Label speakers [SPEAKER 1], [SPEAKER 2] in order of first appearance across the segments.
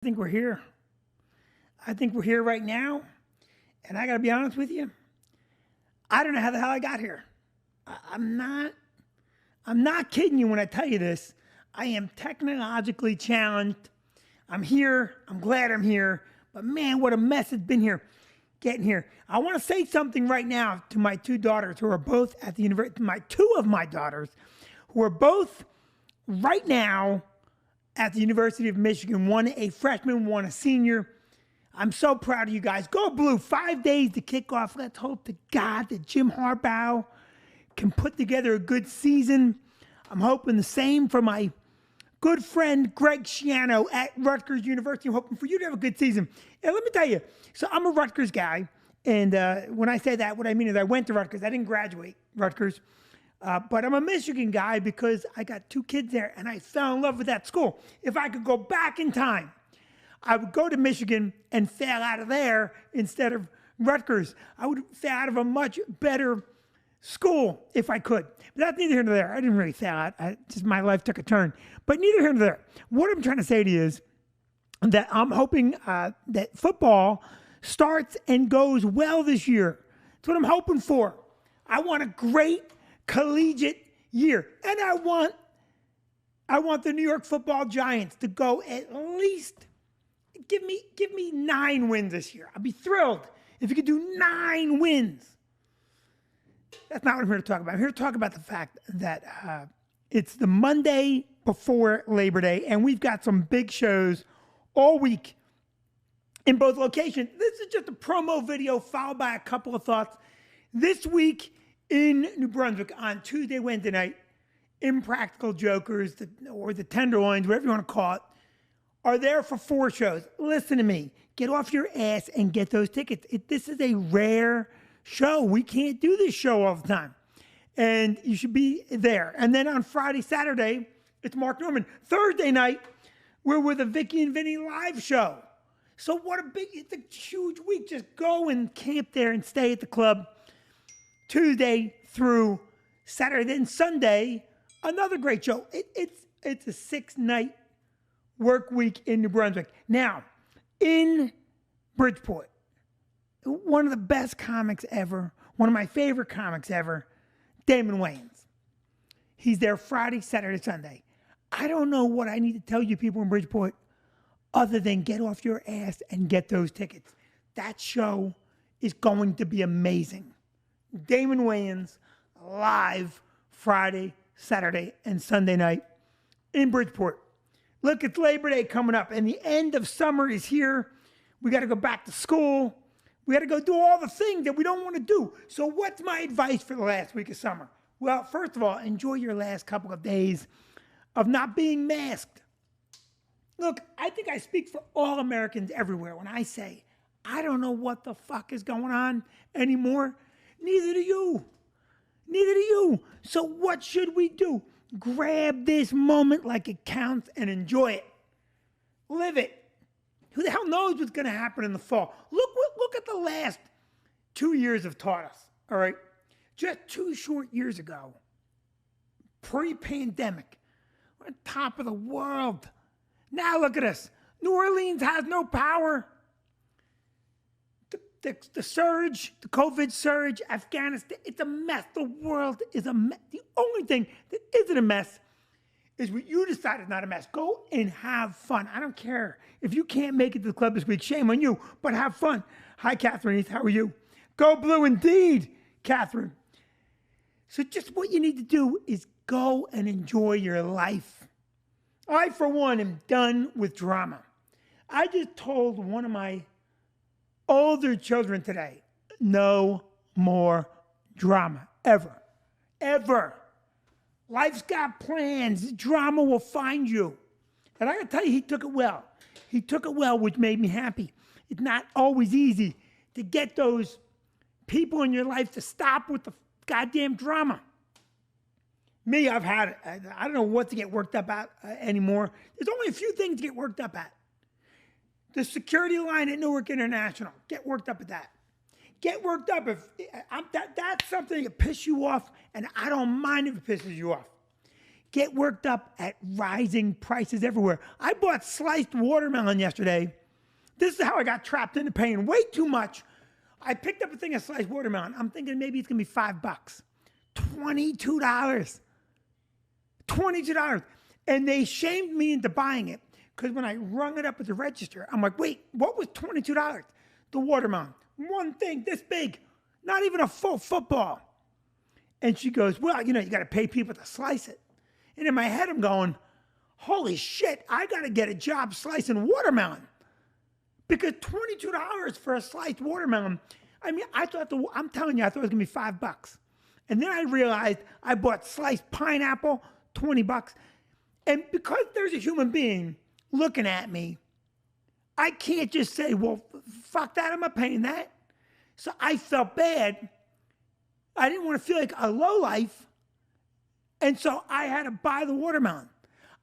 [SPEAKER 1] I think we're here. I think we're here right now. And I got to be honest with you. I don't know how the hell I got here. I'm not kidding you when I tell you this. I am technologically challenged. I'm here. I'm glad I'm here. But man, what a mess it's been here getting here. I want to say something right now to my two daughters who are both at the university, two of my daughters who are both right now at the University of Michigan, one a freshman, one a senior. I'm so proud of you guys. Go Blue, 5 days to kick off. Let's hope to God that Jim Harbaugh can put together a good season. I'm hoping the same for my good friend Greg Schiano at Rutgers University. I'm hoping for you to have a good season. And let me tell you, so I'm a Rutgers guy, and when I say that, what I mean is I went to Rutgers. I didn't graduate Rutgers, but I'm a Michigan guy because I got two kids there, and I fell in love with that school. If I could go back in time, I would go to Michigan and fail out of there instead of Rutgers. I would fail out of a much better school if I could. But that's neither here nor there. I didn't really fail out. Just my life took a turn. But neither here nor there. What I'm trying to say to you is that I'm hoping that football starts and goes well this year. That's what I'm hoping for. I want a great collegiate year. And I want the New York Football Giants to go at least give me 9 wins this year. I'd be thrilled if you could do 9 wins. That's not what I'm here to talk about. I'm here to talk about the fact that it's the Monday before Labor Day, and we've got some big shows all week in both locations. This is just a promo video followed by a couple of thoughts. This week in New Brunswick on Tuesday, Wednesday night, Impractical Jokers, or the Tenderloins, whatever you want to call it, are there for 4 shows. Listen to me. Get off your ass and get those tickets. This is a rare show. We can't do this show all the time. And you should be there. And then on Friday, Saturday, it's Mark Norman. Thursday night, we're with a Vicky and Vinnie live show. So it's a huge week. Just go and camp there and stay at the club Tuesday through Saturday. Then Sunday, another great show. It's a 6-night work week in New Brunswick. Now, in Bridgeport, one of the best comics ever, one of my favorite comics ever, Damon Wayans. He's there Friday, Saturday, Sunday. I don't know what I need to tell you people in Bridgeport other than get off your ass and get those tickets. That show is going to be amazing. Damon Wayans live Friday, Saturday, and Sunday night in Bridgeport. Look, it's Labor Day coming up, and the end of summer is here. We got to go back to school. We got to go do all the things that we don't want to do. So what's my advice for the last week of summer? Well, first of all, enjoy your last couple of days of not being masked. Look, I think I speak for all Americans everywhere when I say, I don't know what the fuck is going on anymore. Neither do you. Neither do you. So what should we do? Grab this moment like it counts and enjoy it. Live it. Who the hell knows what's going to happen in the fall? Look at the last 2 years have taught us, all right? Just 2 short years ago, pre-pandemic, we're on top of the world. Now look at us. New Orleans has no power. The surge, the COVID surge, Afghanistan, it's a mess. The world is a mess. The only thing that isn't a mess is what you decide is not a mess. Go and have fun. I don't care. If you can't make it to the club this week, shame on you, but have fun. Hi, Catherine Heath. How are you? Go Blue indeed, Catherine. So just what you need to do is go and enjoy your life. I, for one, am done with drama. I just told one of my older children today, no more drama, ever, ever. Life's got plans. Drama will find you. And I gotta tell you, he took it well. He took it well, which made me happy. It's not always easy to get those people in your life to stop with the goddamn drama. Me, I've had it. I don't know what to get worked up at anymore. There's only a few things to get worked up at. The security line at Newark International. Get worked up at that. Get worked up if that's something that pisses you off, and I don't mind if it pisses you off. get worked up at rising prices everywhere. I bought sliced watermelon yesterday. This is how I got trapped into paying way too much. I picked up a thing of sliced watermelon. I'm thinking maybe it's going to be $5. $22. $22. And they shamed me into buying it because when I rung it up at the register, I'm like, wait, what was $22? The watermelon. One thing this big, not even a full football. And she goes, well, you got to pay people to slice it. And in my head, I'm going, holy shit, I got to get a job slicing watermelon. Because $22 for a sliced watermelon, I mean, I'm telling you, I thought it was going to be $5. And then I realized I bought sliced pineapple, $20. And because there's a human being looking at me, I can't just say, well, fuck that, I'm not paying that. So I felt bad. I didn't want to feel like a lowlife. And so I had to buy the watermelon.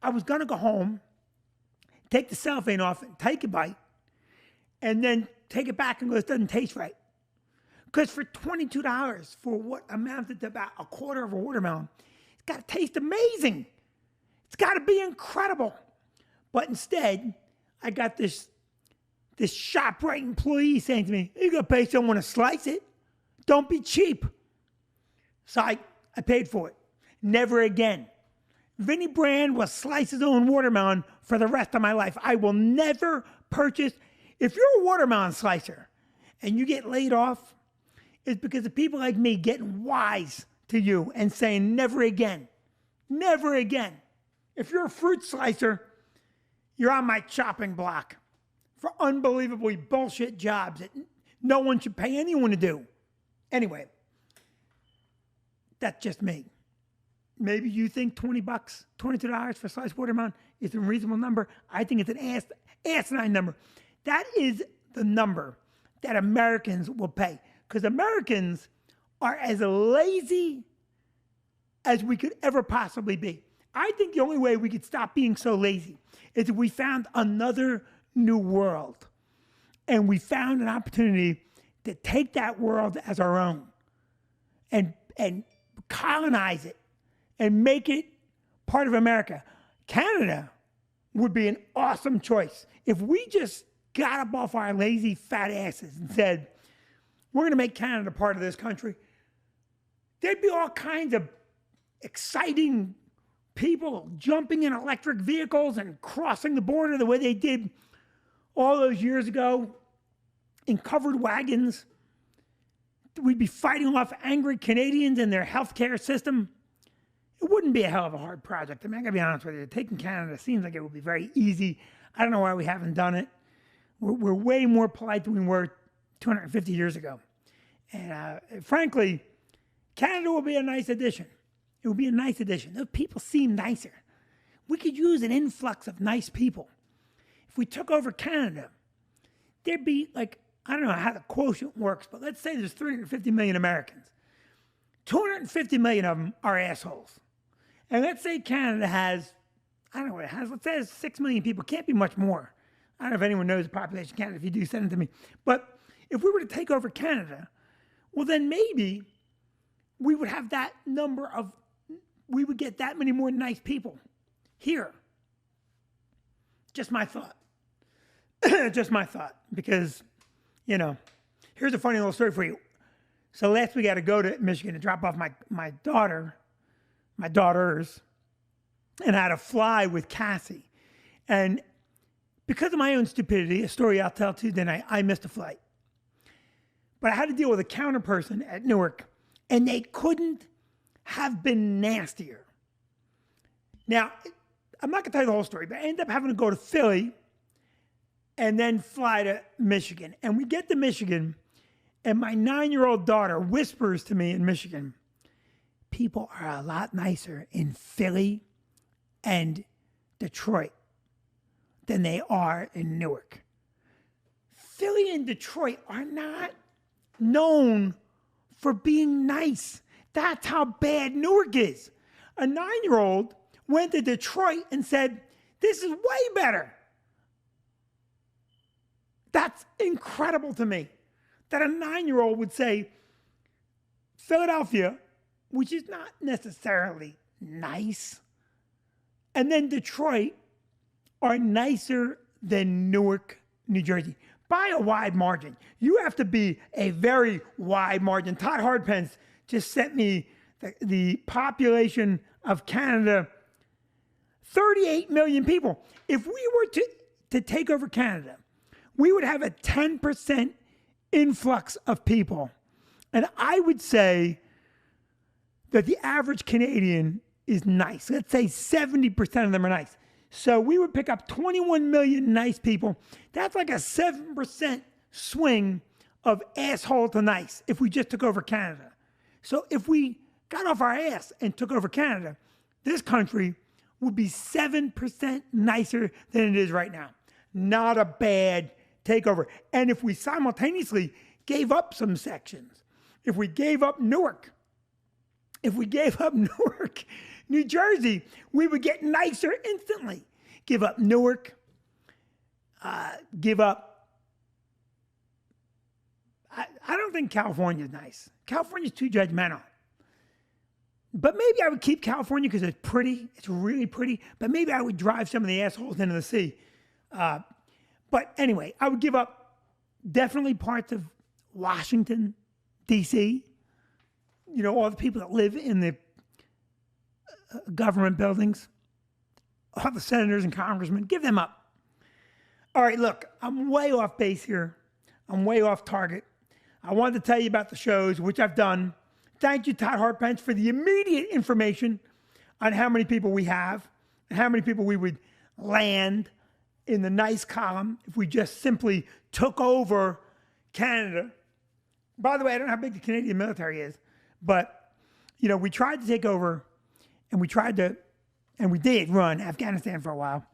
[SPEAKER 1] I was going to go home, take the cellophane off and take a bite, and then take it back and go, this doesn't taste right. Because for $22 for what amounted to about a quarter of a watermelon, it's got to taste amazing. It's got to be incredible. But instead, I got this ShopRite employee saying to me, you're going to pay someone to slice it. Don't be cheap. So I paid for it. Never again. Vinnie Brand will slice his own watermelon for the rest of my life. I will never purchase. If you're a watermelon slicer and you get laid off, it's because of people like me getting wise to you and saying never again. Never again. If you're a fruit slicer, you're on my chopping block for unbelievably bullshit jobs that no one should pay anyone to do. Anyway, that's just me. Maybe you think $20, $22 for sliced watermelon is a reasonable number. I think it's an asinine number. That is the number that Americans will pay. Because Americans are as lazy as we could ever possibly be. I think the only way we could stop being so lazy is if we found another new world. And we found an opportunity to take that world as our own and colonize it and make it part of America. Canada would be an awesome choice. If we just got up off our lazy fat asses and said, we're going to make Canada part of this country, there'd be all kinds of exciting people jumping in electric vehicles and crossing the border the way they did all those years ago in covered wagons. We'd be fighting off angry Canadians and their healthcare system. It wouldn't be a hell of a hard project. I mean, I gotta be honest with you. Taking Canada seems like it would be very easy. I don't know why we haven't done it. We're way more polite than we were 250 years ago. And frankly, Canada will be a nice addition. It would be a nice addition. Those people seem nicer. We could use an influx of nice people. If we took over Canada, there'd be like, I don't know how the quotient works, but let's say there's 350 million Americans. 250 million of them are assholes. And let's say Canada has, I don't know what it has, let's say it's 6 million people. Can't be much more. I don't know if anyone knows the population of Canada. If you do, send it to me. But if we were to take over Canada, well, then maybe we would have that number of, we would get that many more nice people here. Just my thought. Just my thought. Because, you know, here's a funny little story for you. So last week I had to go to Michigan to drop off my daughters, and I had to fly with Cassie. And because of my own stupidity, a story I'll tell too, then I missed a flight. But I had to deal with a counter person at Newark, and they couldn't have been nastier. Now, I'm not going to tell you the whole story, but I ended up having to go to Philly and then fly to Michigan. And we get to Michigan, and my 9-year-old daughter whispers to me in Michigan, people are a lot nicer in Philly and Detroit than they are in Newark. Philly and Detroit are not known for being nice. That's how bad Newark is. A 9-year-old went to Detroit and said, this is way better. That's incredible to me. That a 9-year-old would say, Philadelphia, which is not necessarily nice, and then Detroit are nicer than Newark, New Jersey, by a wide margin. You have to be a very wide margin. Todd Hardpence just sent me the population of Canada, 38 million people. If we were to take over Canada, we would have a 10% influx of people. And I would say that the average Canadian is nice. Let's say 70% of them are nice. So we would pick up 21 million nice people. That's like a 7% swing of asshole to nice if we just took over Canada. So if we got off our ass and took over Canada, this country would be 7% nicer than it is right now. Not a bad takeover. And if we simultaneously gave up some sections, if we gave up Newark, New Jersey, we would get nicer instantly. Give up Newark, give up. I don't think California is nice. California is too judgmental. But maybe I would keep California because it's pretty. It's really pretty. But maybe I would drive some of the assholes into the sea. But anyway, I would give up definitely parts of Washington, D.C., you know, all the people that live in the government buildings, all the senators and congressmen, give them up. All right, look, I'm way off base here. I'm way off target. I wanted to tell you about the shows, which I've done. Thank you, Todd Hardpence, for the immediate information on how many people we have and how many people we would land in the nice column if we just simply took over Canada. By the way, I don't know how big the Canadian military is, but, you know, we tried to take over and we did run Afghanistan for a while,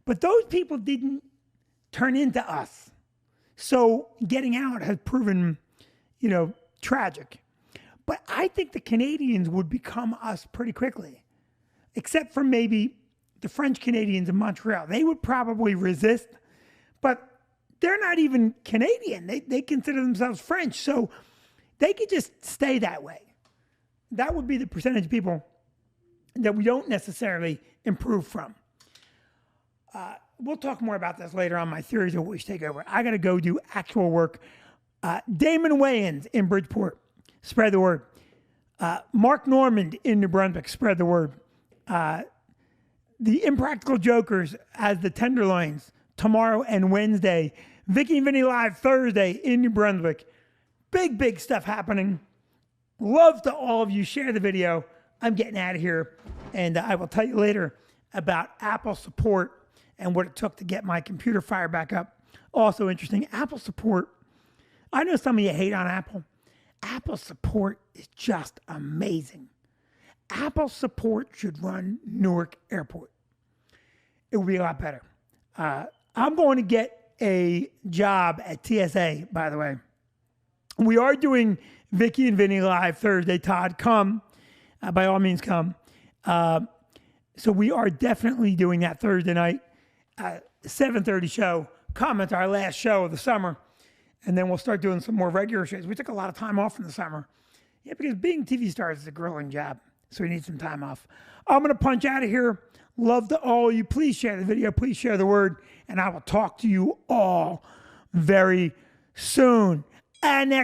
[SPEAKER 1] but those people didn't turn into us. So getting out has proven, you know, tragic. But I think the Canadians would become us pretty quickly, except for maybe the French Canadians in Montreal. They would probably resist, but they're not even Canadian. They consider themselves French, so they could just stay that way. That would be the percentage of people that we don't necessarily improve from. We'll talk more about this later on, my theories of what we should take over. I got to go do actual work. Damon Wayans in Bridgeport, spread the word. Mark Normand in New Brunswick, spread the word. The Impractical Jokers as the Tenderloins tomorrow and Wednesday. Vinnie and Vinnie Live Thursday in New Brunswick. Big, big stuff happening. Love to all of you. Share the video. I'm getting out of here. And I will tell you later about Apple support and what it took to get my computer fired back up. Also interesting, Apple support. I know some of you hate on Apple. Apple support is just amazing. Apple support should run Newark Airport. It would be a lot better. I'm going to get a job at TSA, by the way. We are doing Vinnie and Vinnie Live Thursday. Todd, come. By all means, come. So we are definitely doing that Thursday night, 7:30 show. Come, it's our last show of the summer. And then we'll start doing some more regular shows. We took a lot of time off in the summer. Yeah, because being TV stars is a grueling job. So we need some time off. I'm going to punch out of here. Love to all of you. Please share the video. Please share the word. And I will talk to you all very soon. And next